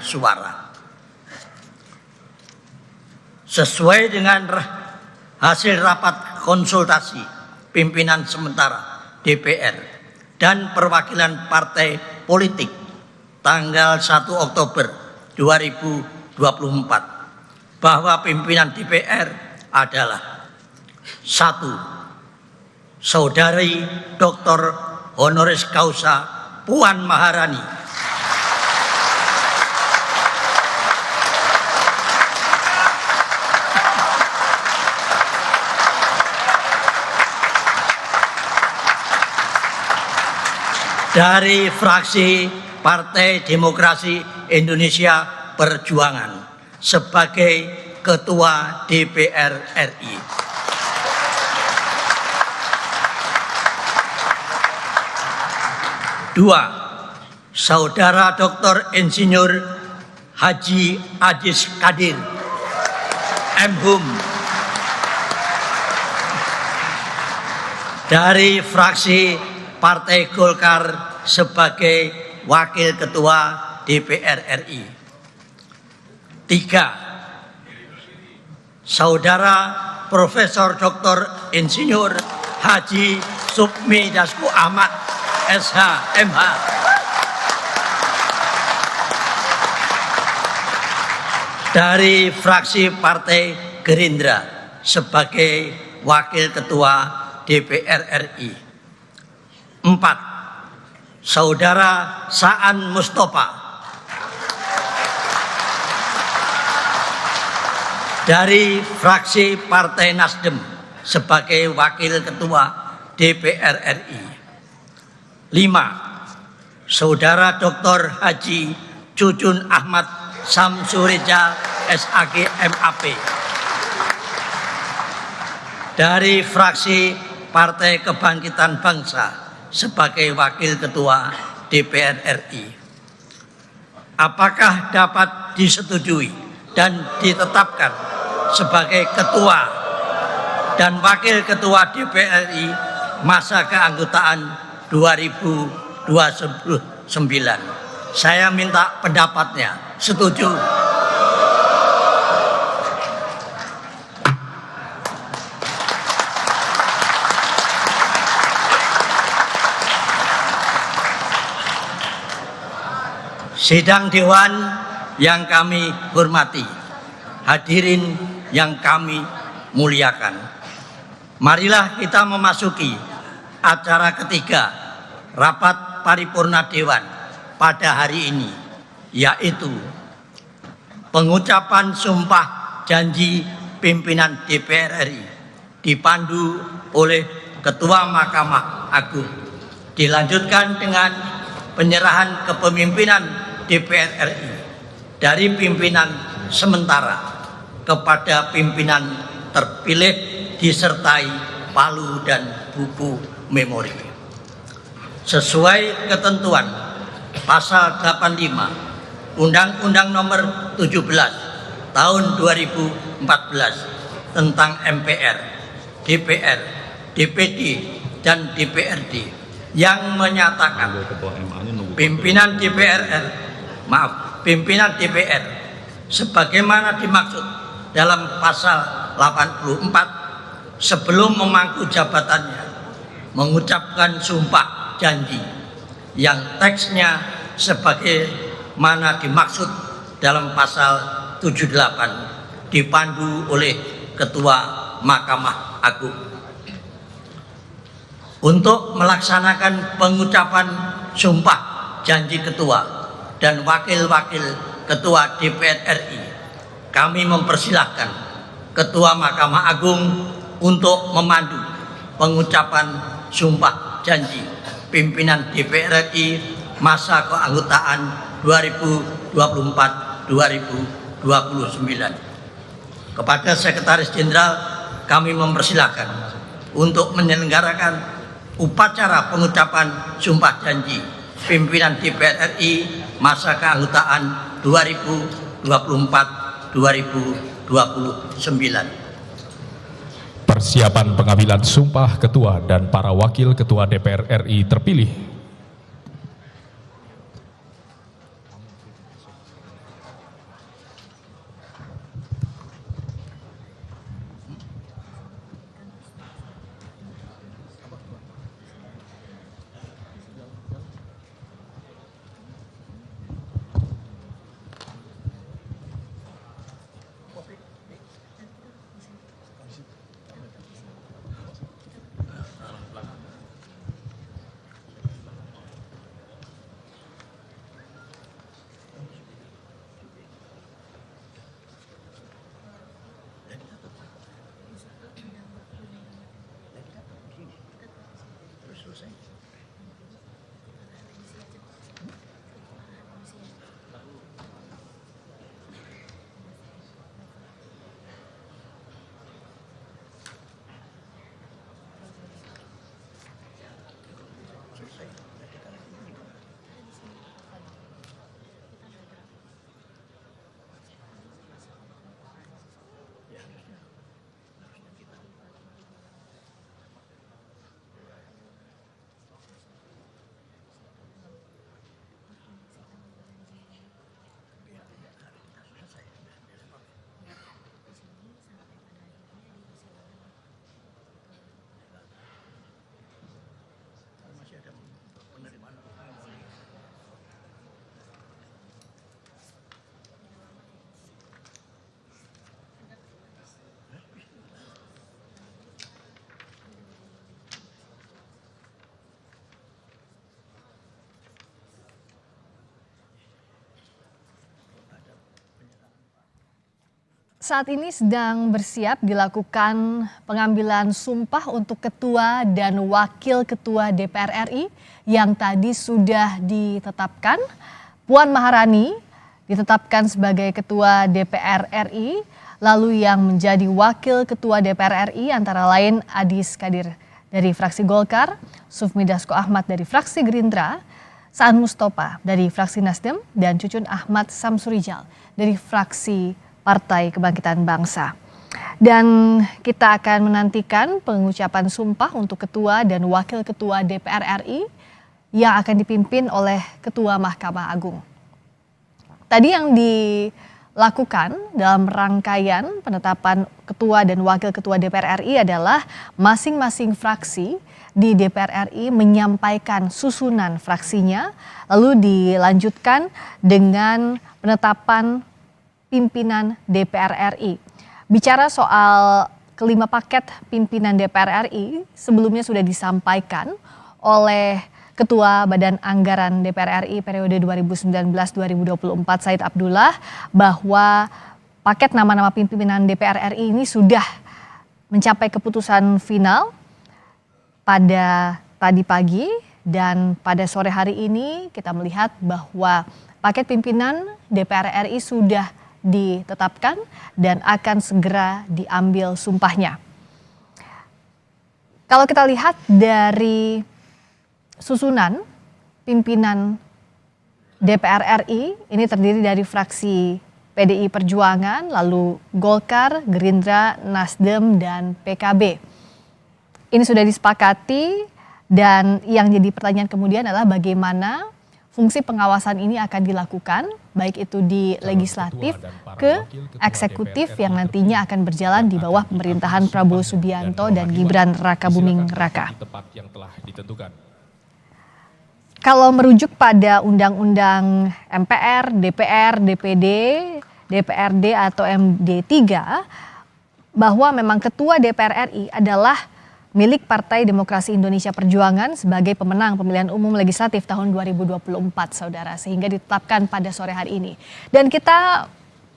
suara. Sesuai dengan hasil rapat konsultasi pimpinan sementara DPR dan perwakilan partai politik tanggal 1 Oktober 2024 bahwa pimpinan DPR adalah 1. Saudari Dr. Honoris Causa Puan Maharani, dari fraksi Partai Demokrasi Indonesia Perjuangan sebagai Ketua DPR RI. Dua, Saudara Dr. Insinyur Haji Aziz Kadir, M.Hum, dari fraksi Partai Golkar sebagai Wakil Ketua DPR RI. 3. Saudara Profesor Dr. Insinyur Haji Supmi Dasko Ahmad, SH, MH, dari fraksi Partai Gerindra sebagai Wakil Ketua DPR RI. 4. Saudara Saan Mustafa dari fraksi Partai Nasdem sebagai Wakil Ketua DPR RI. 5. Saudara Dr. Haji Cucun Ahmad Samsureja SAG MAP dari fraksi Partai Kebangkitan Bangsa sebagai Wakil Ketua DPR RI. Apakah dapat disetujui dan ditetapkan sebagai Ketua dan Wakil Ketua DPR RI masa keanggotaan 2029? Saya minta pendapatnya. Setuju? Sidang Dewan yang kami hormati, hadirin yang kami muliakan, marilah kita memasuki acara ketiga rapat paripurna Dewan pada hari ini, yaitu pengucapan sumpah janji pimpinan DPR RI dipandu oleh Ketua Mahkamah Agung, dilanjutkan dengan penyerahan kepemimpinan DPR RI dari pimpinan sementara kepada pimpinan terpilih disertai palu dan buku memori. Sesuai ketentuan pasal 85 Undang-Undang Nomor 17 Tahun 2014 tentang MPR, DPR, DPD, dan DPRD yang menyatakan pimpinan DPR sebagaimana dimaksud dalam pasal 84 sebelum memangku jabatannya mengucapkan sumpah janji yang teksnya sebagaimana dimaksud dalam pasal 78 dipandu oleh Ketua Mahkamah Agung. Untuk melaksanakan pengucapan sumpah janji Ketua dan Wakil-Wakil Ketua DPR RI, kami mempersilahkan Ketua Mahkamah Agung untuk memandu pengucapan sumpah janji pimpinan DPR RI masa keanggotaan 2024-2029. Kepada Sekretaris Jenderal kami mempersilahkan untuk menyelenggarakan upacara pengucapan sumpah janji pimpinan DPR RI masa keanggotaan 2024-2029. Persiapan pengambilan sumpah Ketua dan para Wakil Ketua DPR RI terpilih. Saat ini sedang bersiap dilakukan pengambilan sumpah untuk Ketua dan Wakil Ketua DPR RI yang tadi sudah ditetapkan. Puan Maharani ditetapkan sebagai Ketua DPR RI, lalu yang menjadi Wakil Ketua DPR RI antara lain Adis Kadir dari fraksi Golkar, Sufmi Dasko Ahmad dari fraksi Gerindra, Saan Mustafa dari fraksi Nasdem, dan Cucun Ahmad Samsurijal dari fraksi Partai Kebangkitan Bangsa. Dan kita akan menantikan pengucapan sumpah untuk Ketua dan Wakil Ketua DPR RI yang akan dipimpin oleh Ketua Mahkamah Agung. Tadi yang dilakukan dalam rangkaian penetapan Ketua dan Wakil Ketua DPR RI adalah masing-masing fraksi di DPR RI menyampaikan susunan fraksinya, lalu dilanjutkan dengan penetapan pimpinan DPR RI. Bicara soal kelima paket pimpinan DPR RI, sebelumnya sudah disampaikan oleh Ketua Badan Anggaran DPR RI periode 2019-2024 Said Abdullah bahwa paket nama-nama pimpinan DPR RI ini sudah mencapai keputusan final pada tadi pagi, dan pada sore hari ini kita melihat bahwa paket pimpinan DPR RI sudah ditetapkan dan akan segera diambil sumpahnya. Kalau kita lihat dari susunan pimpinan DPR RI, ini terdiri dari fraksi PDI Perjuangan, lalu Golkar, Gerindra, Nasdem, dan PKB. Ini sudah disepakati, dan yang jadi pertanyaan kemudian adalah bagaimana fungsi pengawasan ini akan dilakukan, baik itu di legislatif ke eksekutif yang nantinya akan berjalan di bawah pemerintahan Prabowo Subianto dan Gibran Rakabuming Raka. Kalau merujuk pada Undang-Undang MPR, DPR, DPD, DPRD atau MD3, bahwa memang Ketua DPR RI adalah milik Partai Demokrasi Indonesia Perjuangan sebagai pemenang pemilihan umum legislatif tahun 2024, saudara, sehingga ditetapkan pada sore hari ini. Dan kita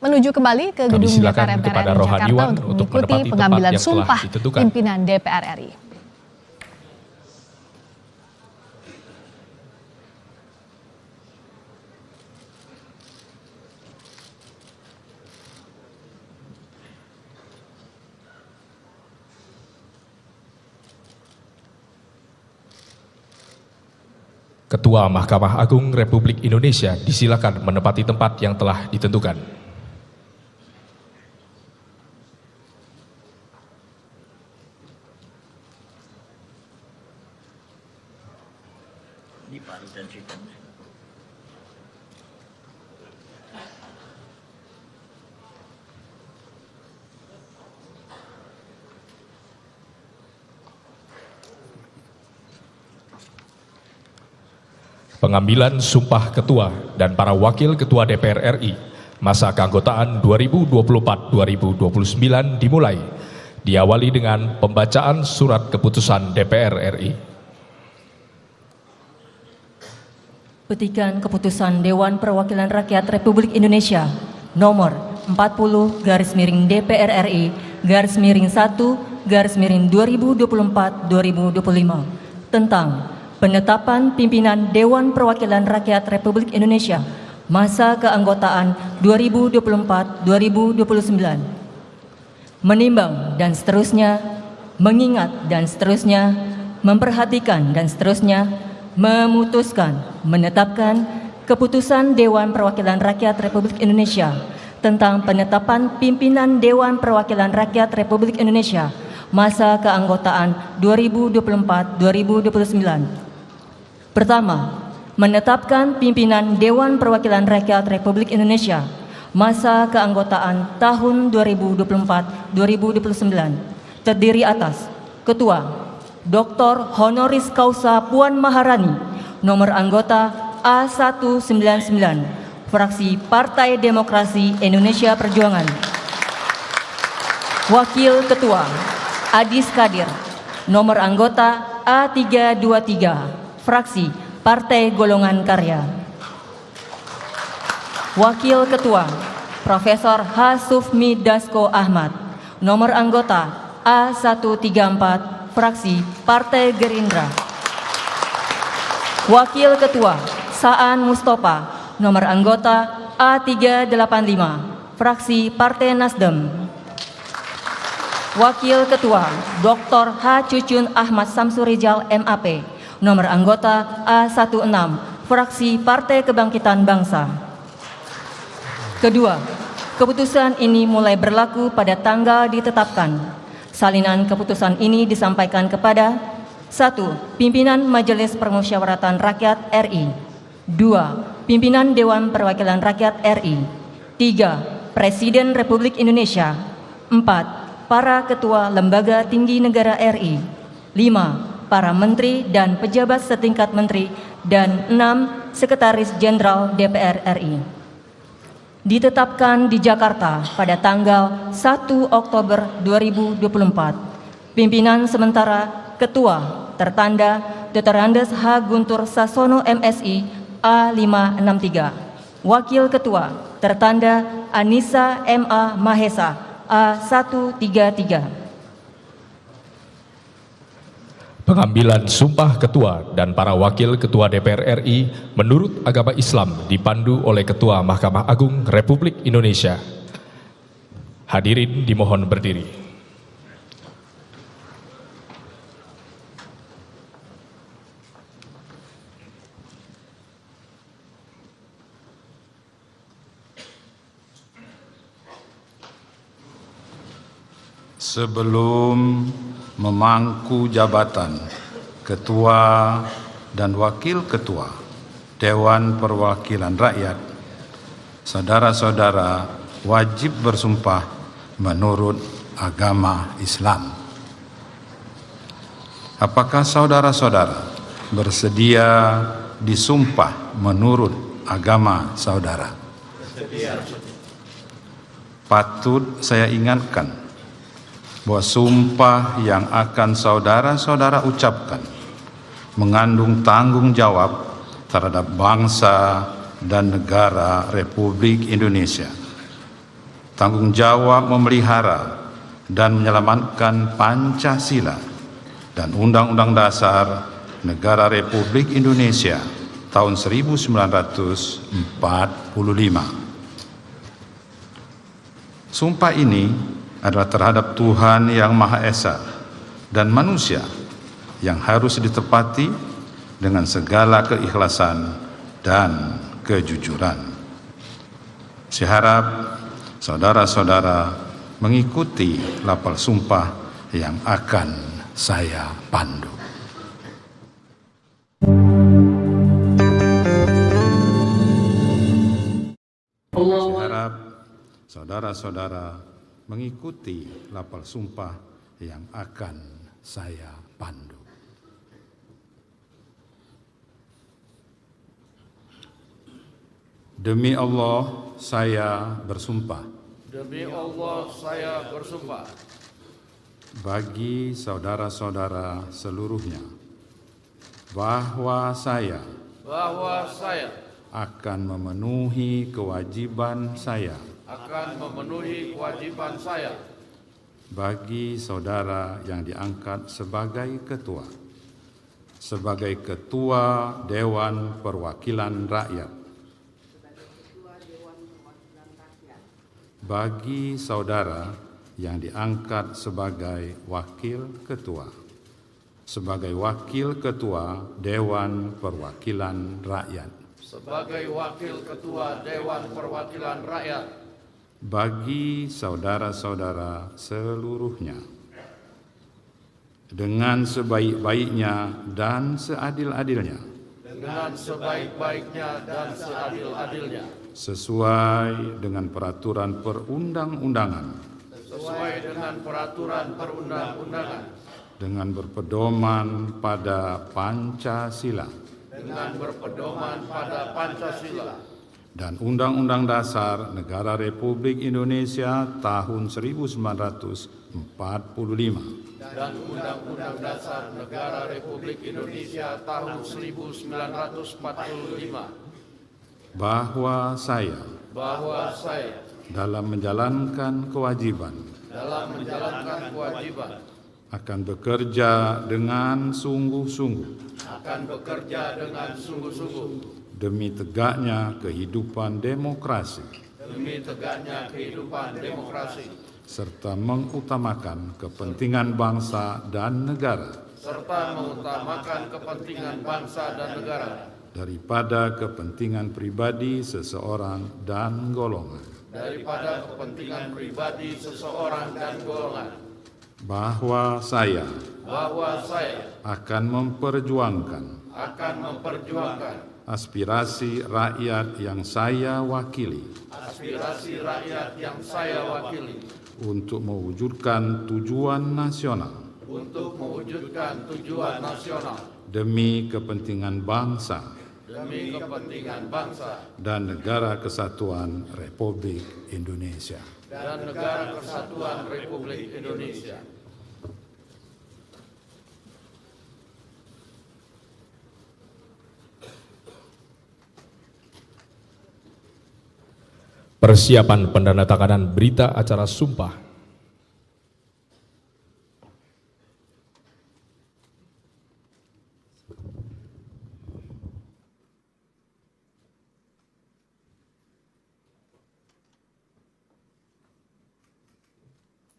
menuju kembali ke gedung DPR MPR RI Jakarta untuk mengikuti pengambilan sumpah pimpinan DPR RI. Ketua Mahkamah Agung Republik Indonesia disilakan menempati tempat yang telah ditentukan. Pengambilan sumpah Ketua dan para Wakil Ketua DPR RI masa keanggotaan 2024-2029 dimulai. Diawali dengan pembacaan surat keputusan DPR RI. Petikan Keputusan Dewan Perwakilan Rakyat Republik Indonesia nomor 40/DPR RI /1/2024-2025 tentang penetapan pimpinan Dewan Perwakilan Rakyat Republik Indonesia masa keanggotaan 2024-2029. Menimbang dan seterusnya, mengingat dan seterusnya, memperhatikan dan seterusnya, memutuskan, menetapkan Keputusan Dewan Perwakilan Rakyat Republik Indonesia tentang penetapan pimpinan Dewan Perwakilan Rakyat Republik Indonesia masa keanggotaan 2024-2029. Pertama, menetapkan pimpinan Dewan Perwakilan Rakyat Republik Indonesia masa keanggotaan tahun 2024-2029 terdiri atas Ketua Dr. Honoris Causa Puan Maharani, nomor anggota A199, fraksi Partai Demokrasi Indonesia Perjuangan. Wakil Ketua Adis Kadir, nomor anggota A323, fraksi Partai Golongan Karya. Wakil Ketua Profesor H. Sufmi Dasko Ahmad, nomor anggota A134, fraksi Partai Gerindra. Wakil Ketua Saan Mustafa, nomor anggota A385, fraksi Partai Nasdem. Wakil Ketua Dr. H. Cucun Ahmad Samsurijal MAP, nomor anggota A16, fraksi Partai Kebangkitan Bangsa. Kedua, keputusan ini mulai berlaku pada tanggal ditetapkan. Salinan keputusan ini disampaikan kepada 1. Pimpinan Majelis Permusyawaratan Rakyat RI. 2. Pimpinan Dewan Perwakilan Rakyat RI. 3. Presiden Republik Indonesia. 4. Para Ketua Lembaga Tinggi Negara RI. 5. Para Menteri dan Pejabat setingkat Menteri. Dan 6. Sekretaris Jenderal DPR RI. Ditetapkan di Jakarta pada tanggal 1 Oktober 2024. Pimpinan sementara Ketua tertanda Dr. Andes H. Guntur Sasono MSI A563. Wakil Ketua tertanda Anissa MA Mahesa A133. Pengambilan sumpah ketua dan para wakil ketua DPR RI menurut agama Islam dipandu oleh Ketua Mahkamah Agung Republik Indonesia. Hadirin dimohon berdiri. Sebelum memangku jabatan Ketua dan Wakil Ketua Dewan Perwakilan Rakyat, saudara-saudara wajib bersumpah menurut agama Islam. Apakah saudara-saudara bersedia disumpah menurut agama saudara? Bersedia. Patut saya ingatkan bahwa sumpah yang akan saudara-saudara ucapkan mengandung tanggung jawab terhadap bangsa dan negara Republik Indonesia. Tanggung jawab memelihara dan menyelamatkan Pancasila dan Undang-Undang Dasar Negara Republik Indonesia tahun 1945. Sumpah ini adalah terhadap Tuhan Yang Maha Esa dan manusia yang harus ditepati dengan segala keikhlasan dan kejujuran. Saya harap saudara-saudara mengikuti lafal sumpah yang akan saya pandu. Saya harap saudara-saudara mengikuti lafal sumpah yang akan saya pandu. Demi Allah, saya bersumpah. Demi Allah, saya bersumpah. Bagi saudara-saudara seluruhnya, bahwa saya akan memenuhi kewajiban saya. Bagi saudara yang diangkat sebagai ketua Dewan Perwakilan Rakyat. Bagi saudara yang diangkat sebagai wakil ketua Dewan Perwakilan Rakyat. Bagi saudara-saudara seluruhnya, dengan sebaik-baiknya dan seadil-adilnya, sesuai dengan peraturan perundang-undangan, dengan berpedoman pada Pancasila, dan Undang-Undang Dasar Negara Republik Indonesia tahun 1945. Dan Undang-Undang Dasar Negara Republik Indonesia tahun 1945. Bahwa saya bahwa saya dalam menjalankan kewajiban akan bekerja dengan sungguh-sungguh demi tegaknya kehidupan demokrasi serta mengutamakan kepentingan bangsa dan negara daripada kepentingan pribadi seseorang dan golongan. Bahwa saya akan memperjuangkan aspirasi rakyat yang saya wakili untuk mewujudkan tujuan nasional demi kepentingan bangsa dan negara kesatuan Republik Indonesia. Persiapan pendandatanganan berita acara sumpah.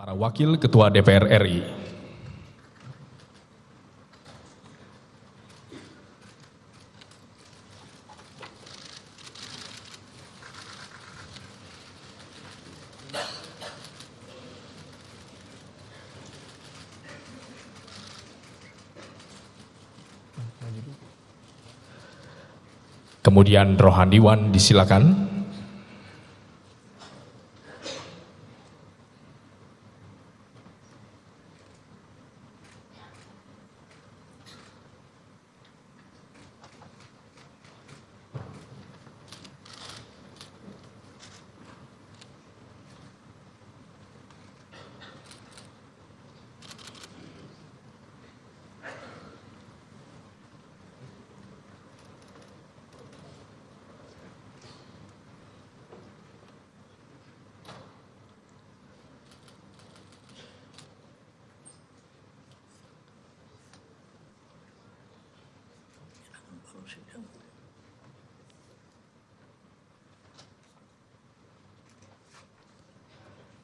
Para Wakil Ketua DPR RI. Kemudian Rohaniwan disilakan.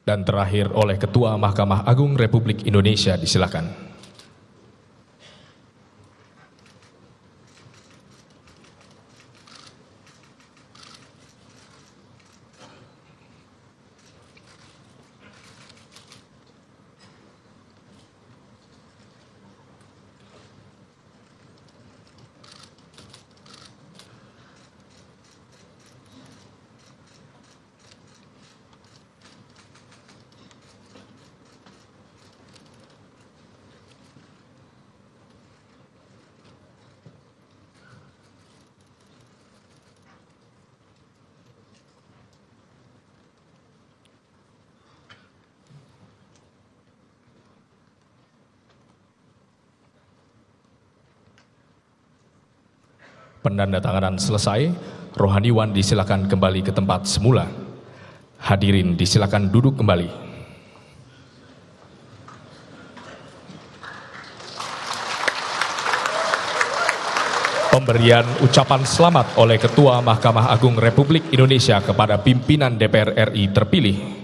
Dan terakhir oleh Ketua Mahkamah Agung Republik Indonesia, disilakan. Pendandatanganan selesai, Rohaniwan disilakan kembali ke tempat semula. Hadirin disilakan duduk kembali. Pemberian ucapan selamat oleh Ketua Mahkamah Agung Republik Indonesia kepada pimpinan DPR RI terpilih.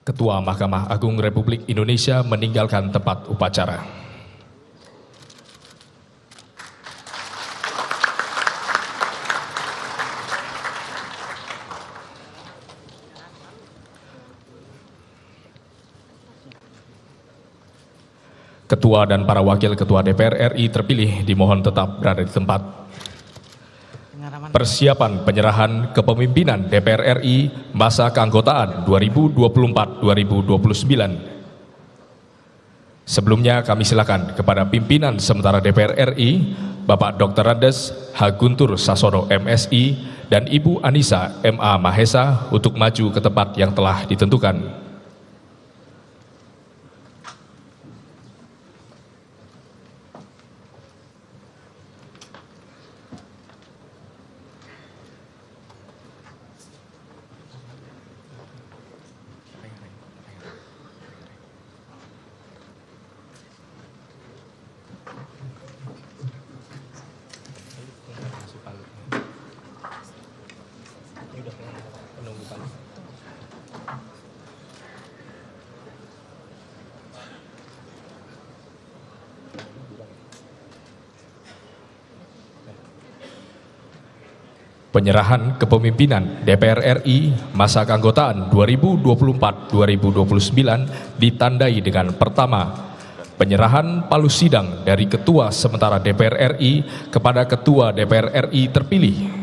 Ketua Mahkamah Agung Republik Indonesia meninggalkan tempat upacara. Ketua dan para wakil ketua DPR RI terpilih dimohon tetap berada di tempat. Persiapan penyerahan kepemimpinan DPR RI masa keanggotaan 2024-2029. Sebelumnya kami silakan kepada pimpinan sementara DPR RI, Bapak Dr. Andes H. Guntur Sasono MSI dan Ibu Anissa MA Mahesa untuk maju ke tempat yang telah ditentukan. Penyerahan kepemimpinan DPR RI masa keanggotaan 2024-2029 ditandai dengan pertama, penyerahan palu sidang dari Ketua sementara DPR RI kepada Ketua DPR RI terpilih.